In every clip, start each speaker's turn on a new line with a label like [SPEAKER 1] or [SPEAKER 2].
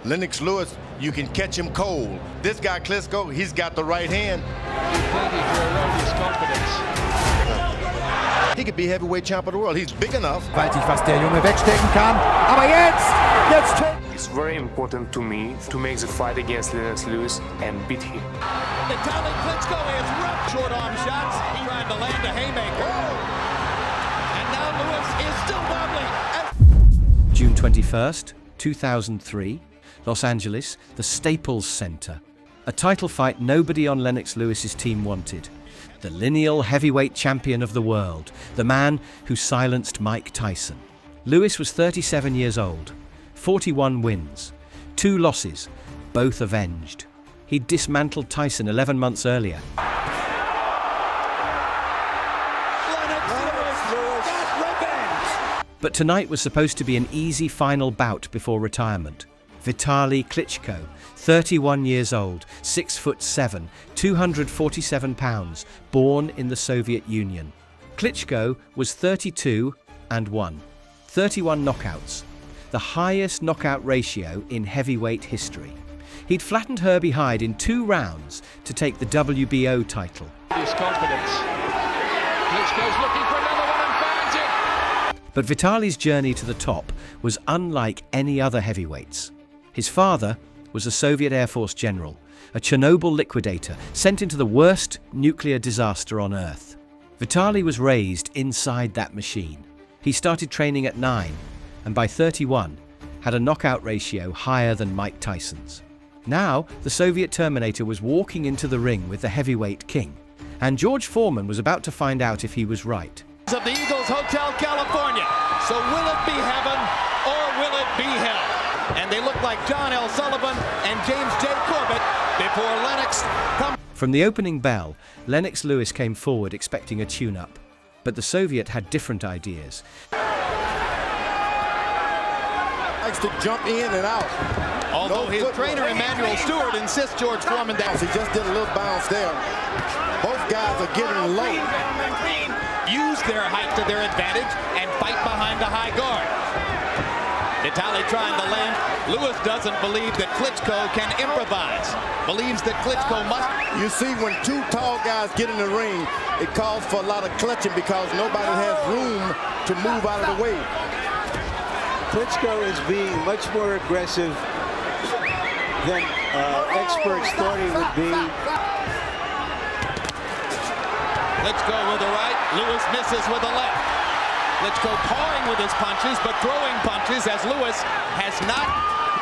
[SPEAKER 1] Lennox Lewis, you can catch him cold. This guy, Klitschko, he's got the right hand. He could be heavyweight champ of the world. He's big enough.
[SPEAKER 2] Gewaltig, was der Junge wegstecken kann. Aber jetzt!
[SPEAKER 3] It's very important to me to make the fight against Lennox Lewis and beat him.
[SPEAKER 4] Vitaly Klitschko has rough short arm shots. He tried to land a haymaker. And now Lewis is still wobbling.
[SPEAKER 5] June 21st, 2003, Los Angeles, the Staples Center. A title fight nobody on Lennox Lewis's team wanted. The lineal heavyweight champion of the world, the man who silenced Mike Tyson. Lewis was 37 years old, 41 wins, 2 losses, both avenged. He'd dismantled Tyson 11 months earlier. But tonight was supposed to be an easy final bout before retirement. Vitaly Klitschko, 31 years old, 6'7", 247 pounds, born in the Soviet Union. Klitschko was 32 and 1, 31 knockouts, the highest knockout ratio in heavyweight history. He'd flattened Herbie Hyde in 2 rounds to take the WBO title.
[SPEAKER 4] His confidence. Klitschko's looking for another one and finds it.
[SPEAKER 5] But Vitaly's journey to the top was unlike any other heavyweights. His father was a Soviet Air Force general, a Chernobyl liquidator sent into the worst nuclear disaster on Earth. Vitaly was raised inside that machine. He started training at 9 and by 31 had a knockout ratio higher than Mike Tyson's. Now, the Soviet Terminator was walking into the ring with the heavyweight king, and George Foreman was about to find out if he was right.
[SPEAKER 4] Of the Eagles Hotel, California. So will it be heaven or will it be hell? And they look like John L. Sullivan and James J. Corbett before Lennox comes.
[SPEAKER 5] From the opening bell, Lennox Lewis came forward expecting a tune-up, but the Soviet had different ideas.
[SPEAKER 1] Likes to jump in and out.
[SPEAKER 4] Although his trainer Emmanuel Stewart insists George Foreman down.
[SPEAKER 1] He just did a little bounce there. Both guys are getting low.
[SPEAKER 4] Use their height to their advantage and fight behind the high guard. Vitaly trying to land. Lewis doesn't believe that Klitschko can improvise. Believes that Klitschko must.
[SPEAKER 1] You see, when 2 tall guys get in the ring, it calls for a lot of clutching because nobody has room to move out of the way.
[SPEAKER 6] Klitschko is being much more aggressive than experts thought he would be.
[SPEAKER 4] Klitschko with the right. Lewis misses with the left. Klitschko pawing with his punches, but throwing punches as Lewis has not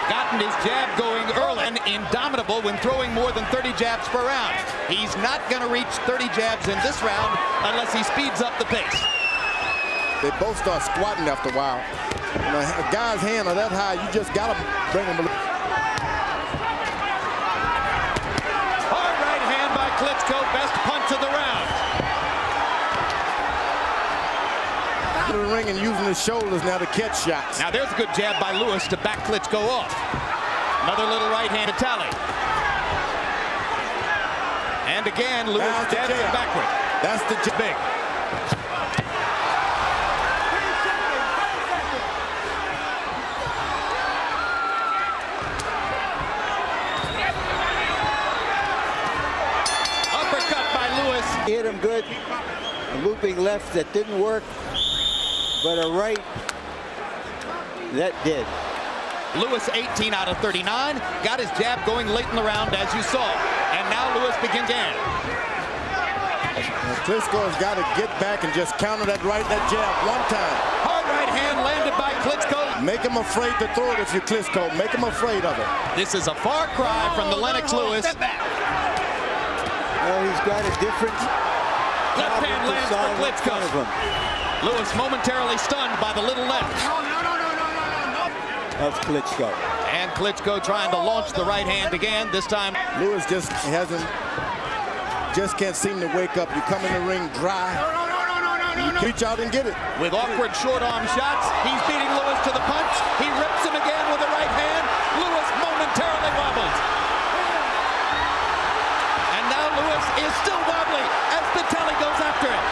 [SPEAKER 4] gotten his jab going early. And indomitable when throwing more than 30 jabs per round. He's not going to reach 30 jabs in this round unless he speeds up the pace.
[SPEAKER 1] They both start squatting after a while. When a guy's hands are that high, you just got to bring him.
[SPEAKER 4] Hard right hand by Klitschko, best punch of the round.
[SPEAKER 1] The ring and using his shoulders now to catch shots.
[SPEAKER 4] Now there's a good jab by Lewis to back Klitschko off. Another little right hand to Tally. And again, Lewis jabs it backward.
[SPEAKER 1] That's the
[SPEAKER 4] big. Uppercut by Lewis.
[SPEAKER 6] Hit him good. A looping left that didn't work. But a right, that did.
[SPEAKER 4] Lewis 18 out of 39, got his jab going late in the round as you saw. And now Lewis begins again.
[SPEAKER 1] Klitschko has got to get back and just counter that jab one time.
[SPEAKER 4] Hard right hand landed by Klitschko.
[SPEAKER 1] Make him afraid to throw it if you're Klitschko. Make him afraid of it.
[SPEAKER 4] This is a far cry from the Lennox Lewis.
[SPEAKER 6] Well, he's got a different
[SPEAKER 4] left hand lands for Klitschko. Lewis momentarily stunned by the little left.
[SPEAKER 6] Of Klitschko.
[SPEAKER 4] And Klitschko trying to launch the right hand again. This time
[SPEAKER 1] Lewis just can't seem to wake up. You come in the ring dry. You reach out and get it.
[SPEAKER 4] With awkward short arm shots, he's beating Lewis to the punch. He rips him again with the right hand. Lewis momentarily wobbles. And now Lewis is still wobbly as Vitaly goes after it.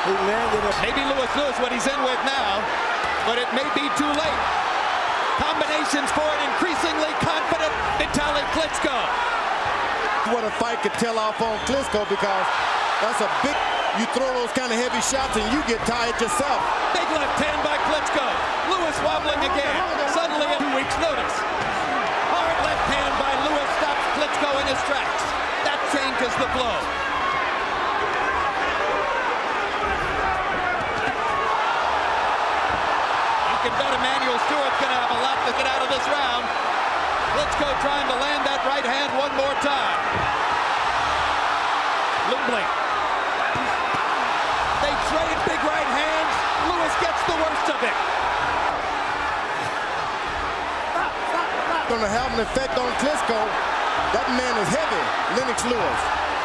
[SPEAKER 6] He landed it.
[SPEAKER 4] Maybe Lewis knows what he's in with now, but it may be too late. Combinations for an increasingly confident
[SPEAKER 1] what a fight could tell off on Klitschko, because that's a big, you throw those kind of heavy shots and you get tired yourself.
[SPEAKER 4] Big left hand by Klitschko. Lewis wobbling again. Suddenly at 2 weeks' notice. Hard left hand by Lewis stops Klitschko in his tracks. That changes the flow. You can bet Emmanuel Stewart's going to have a lot to get out of this round. Klitschko trying to land that right hand one more time. Lumbling. They trade big right hands. Lewis gets the worst of it.
[SPEAKER 1] Going to have an effect on Klitschko. That man is heavy, Lennox Lewis.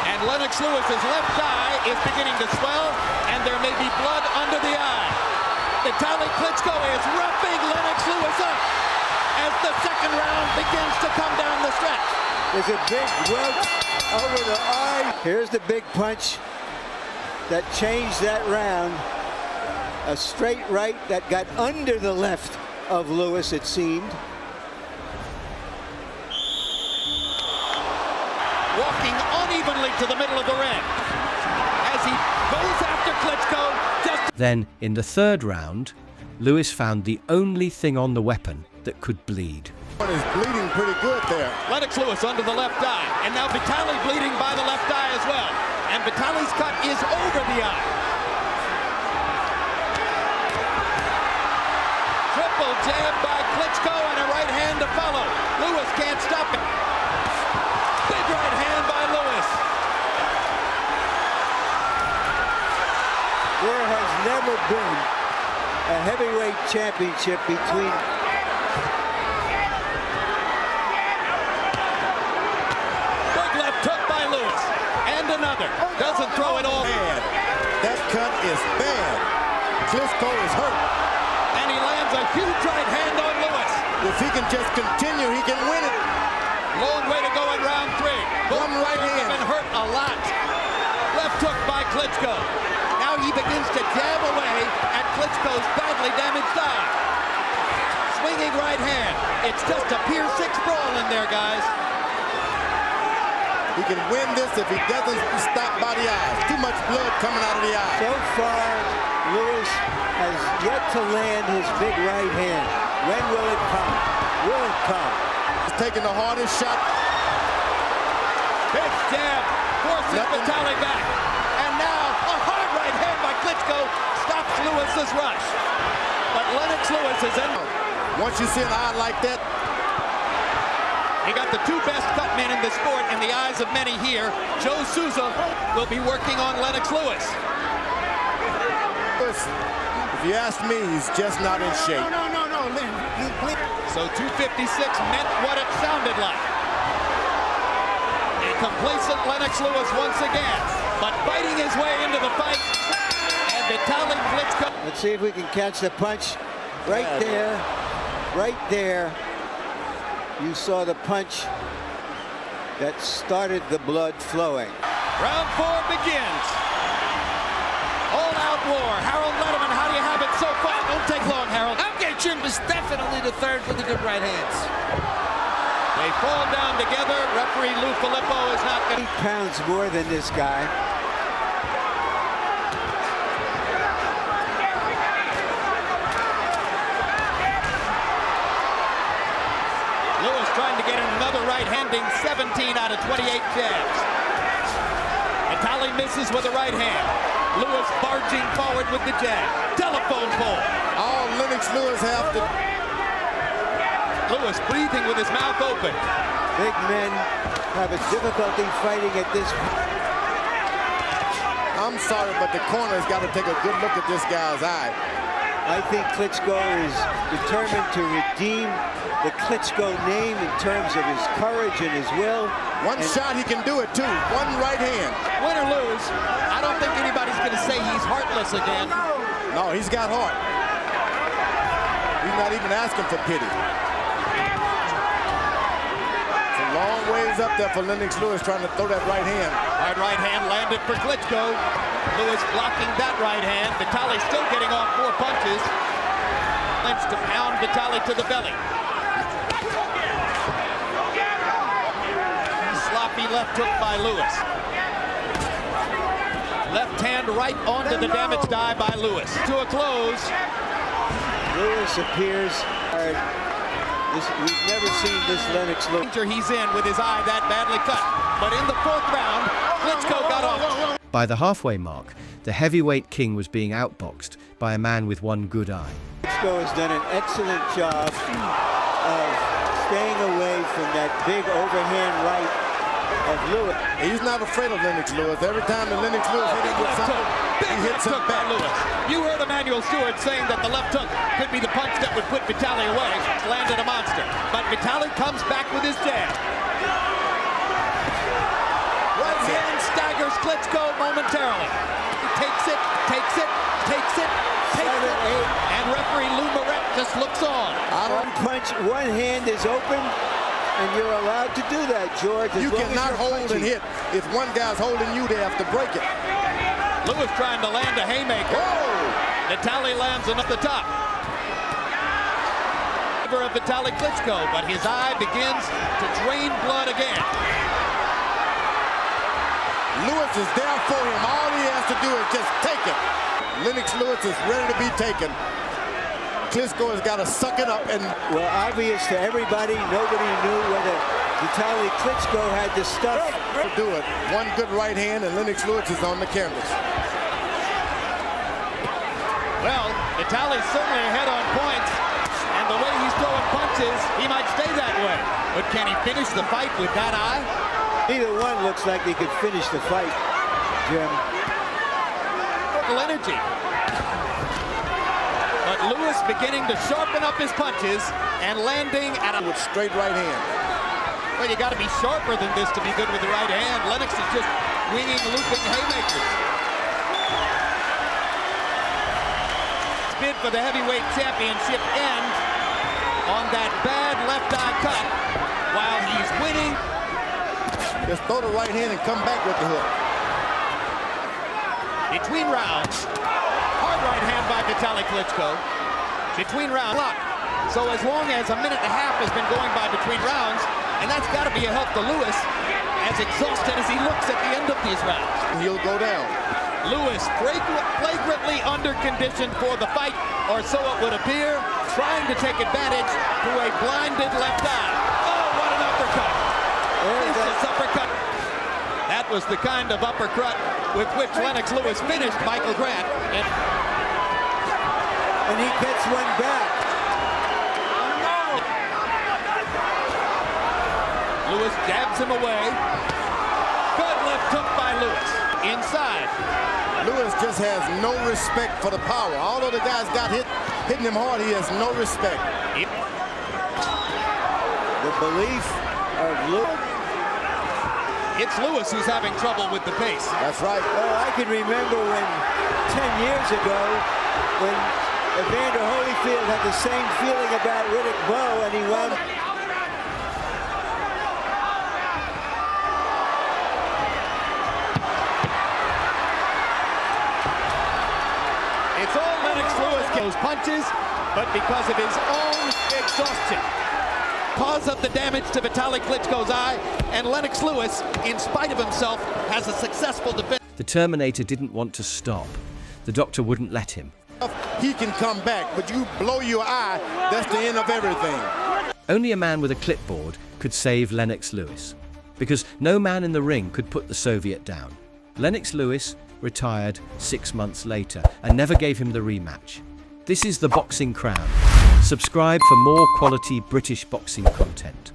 [SPEAKER 4] And Lennox Lewis's left eye is beginning to swell, and there may be blood under the eye. Vitaly Klitschko is roughing Lennox Lewis up as the second round begins to come down the stretch.
[SPEAKER 6] There's a big welt over the eye. Here's the big punch that changed that round. A straight right that got under the left of Lewis, it seemed.
[SPEAKER 4] Walking unevenly to the middle of the ring as he goes after Klitschko. Just
[SPEAKER 5] Then, in the third round, Lewis found the only thing on the weapon that could bleed.
[SPEAKER 1] One is bleeding pretty good there.
[SPEAKER 4] Lennox Lewis under the left eye, and now Vitaly bleeding by the left eye as well. And Vitaly's cut is over the eye. Triple jab by Klitschko and a right hand to follow. Lewis can't stop it. Big right hand by Lewis.
[SPEAKER 6] There has never been a heavyweight championship between
[SPEAKER 4] Big left hook by Lewis. And another. Doesn't throw it all.
[SPEAKER 1] Bad. That cut is bad. Klitschko is hurt.
[SPEAKER 4] And he lands a huge right hand on Lewis.
[SPEAKER 1] If he can just continue, he can win it.
[SPEAKER 4] Long way to go in round 3.
[SPEAKER 1] One right
[SPEAKER 4] Both
[SPEAKER 1] hand.
[SPEAKER 4] have been hurt a lot. Left hook by Klitschko. Now he begins to jab away at Klitschko's badly damaged eye. Swinging right hand. It's just a Pier 6 brawl in there, guys.
[SPEAKER 1] He can win this if he doesn't stop by the eyes. Too much blood coming out of the eye.
[SPEAKER 6] So far, Lewis has yet to land his big right hand. When will it come? Will it come?
[SPEAKER 1] He's taking the hardest shot.
[SPEAKER 4] Big jab. Forces
[SPEAKER 1] Nothing.
[SPEAKER 4] Vitaly back. And now a hard right hand by Klitschko stops Lewis's rush. But Lennox Lewis is in.
[SPEAKER 1] Once you see an eye like that,
[SPEAKER 4] he got the 2 best cut men in the sport in the eyes of many here. Joe Souza will be working on Lennox Lewis.
[SPEAKER 1] if you ask me, he's just not in shape.
[SPEAKER 4] So 256 meant what it sounded like. A complacent Lennox Lewis once again, but fighting his way into the fight. And Vitaly Klitschko.
[SPEAKER 6] Let's see if we can catch the punch. Right there. Right there. You saw the punch that started the blood flowing.
[SPEAKER 4] Round 4 begins. All-out war. Harold Letterman, how do you have it so far? Don't take long, Harold.
[SPEAKER 7] Jim is definitely the third with the good right hands.
[SPEAKER 4] They fall down together. Referee Lou Filippo is not going
[SPEAKER 6] 8 pounds more than this guy.
[SPEAKER 4] Lewis trying to get in another right-handing 17 out of 28 jabs. Vitaly misses with a right hand. Lewis barging forward with the jab. Telephone pole.
[SPEAKER 1] All Lennox Lewis have to.
[SPEAKER 4] Lewis breathing with his mouth open.
[SPEAKER 6] Big men have a difficulty fighting at this.
[SPEAKER 1] I'm sorry, but the corner's got to take a good look at this guy's eye.
[SPEAKER 6] I think Klitschko is determined to redeem the Klitschko name in terms of his courage and his will.
[SPEAKER 1] One shot, he can do it too. One right hand.
[SPEAKER 4] Win or lose, I don't think anybody's going to say he's heartless again.
[SPEAKER 1] No, he's got heart. He's not even asking for pity. It's a long ways up there for Lennox Lewis trying to throw that right hand.
[SPEAKER 4] Hard right hand landed for Klitschko. Lewis blocking that right hand. Vitaly still getting off 4 punches. Lynch to pound Vitaly to the belly. Sloppy left hook by Lewis. Left hand right onto the damaged eye by Lewis. To a close.
[SPEAKER 6] Lewis appears. We've never seen this Lennox look.
[SPEAKER 4] He's in with his eye that badly cut. But in the fourth round, Klitschko got off.
[SPEAKER 5] By the halfway mark, the heavyweight king was being outboxed by a man with one good eye.
[SPEAKER 6] Klitschko has done an excellent job of staying away from that big overhand right of Lewis.
[SPEAKER 1] He's not afraid of Lennox Lewis. Every time that Lennox Lewis hit him with something, he hits him back.
[SPEAKER 4] Lewis. You heard Emmanuel Stewart saying that the left hook could be the punch that would put Vitali away. Landed a monster. But Vitali comes back with his jab. Right hand staggers Klitschko momentarily. He takes it, takes it, takes it, takes it. And referee Lou Moret just looks on.
[SPEAKER 6] One punch, one hand is open, and you're allowed to do that, George.
[SPEAKER 1] You cannot hold and hit. If one guy's holding you, they have to break it.
[SPEAKER 4] Lewis trying to land a haymaker. Vitali lands him at the top. Of Vitali Klitschko, but his eye begins to drain blood again.
[SPEAKER 1] Lewis is there for him. All he has to do is just take it. Lennox Lewis is ready to be taken. Klitschko has got to suck it up and...
[SPEAKER 6] Well, obvious to everybody, nobody knew whether Vitali Klitschko had the stuff
[SPEAKER 1] to do it. One good right hand and Lennox Lewis is on the canvas.
[SPEAKER 4] Well, Vitali's certainly ahead on points, and the way he's throwing punches, he might stay that way. But can he finish the fight with that eye?
[SPEAKER 6] Neither one looks like they could finish the fight, Jim.
[SPEAKER 4] Energy. But Lewis beginning to sharpen up his punches and landing at a...
[SPEAKER 1] with straight right hand.
[SPEAKER 4] Well, you got to be sharper than this to be good with the right hand. Lennox is just winging, looping haymakers. Bid for the heavyweight championship ends on that bad left eye cut while he's winning.
[SPEAKER 1] Just throw the right hand and come back with the hook.
[SPEAKER 4] Between rounds, hard right hand by Vitali Klitschko. Between rounds, so as long as a minute and a half has been going by between rounds, and that's got to be a help to Lewis, as exhausted as he looks at the end of these rounds.
[SPEAKER 1] He'll go down.
[SPEAKER 4] Lewis flagrantly under condition for the fight, or so it would appear, trying to take advantage through a blinded left eye. Oh, what an uppercut! Vicious uppercut. That was the kind of uppercut with which Lennox Lewis finished Michael Grant.
[SPEAKER 6] And he gets one back.
[SPEAKER 4] Lewis jabs him away. Good left hook by Lewis. Inside.
[SPEAKER 1] Lewis just has no respect for the power. Although the guy's got hitting him hard, he has no respect.
[SPEAKER 6] The belief of Lewis.
[SPEAKER 4] It's Lewis who's having trouble with the pace.
[SPEAKER 1] That's right.
[SPEAKER 6] Well, I can remember when 10 years ago, when Evander Holyfield had the same feeling about Riddick Bowe, and he wound.
[SPEAKER 4] It's all Lennox Lewis those punches, but because of his own exhaustion. Cause of the damage to Vitali Klitschko's eye, and Lennox Lewis, in spite of himself, has a successful defense.
[SPEAKER 5] The Terminator didn't want to stop. The doctor wouldn't let him.
[SPEAKER 1] He can come back, but you blow your eye, that's the end of everything.
[SPEAKER 5] Only a man with a clipboard could save Lennox Lewis, because no man in the ring could put the Soviet down. Lennox Lewis retired 6 months later and never gave him the rematch. This is The Boxing Crown. Subscribe for more quality British boxing content.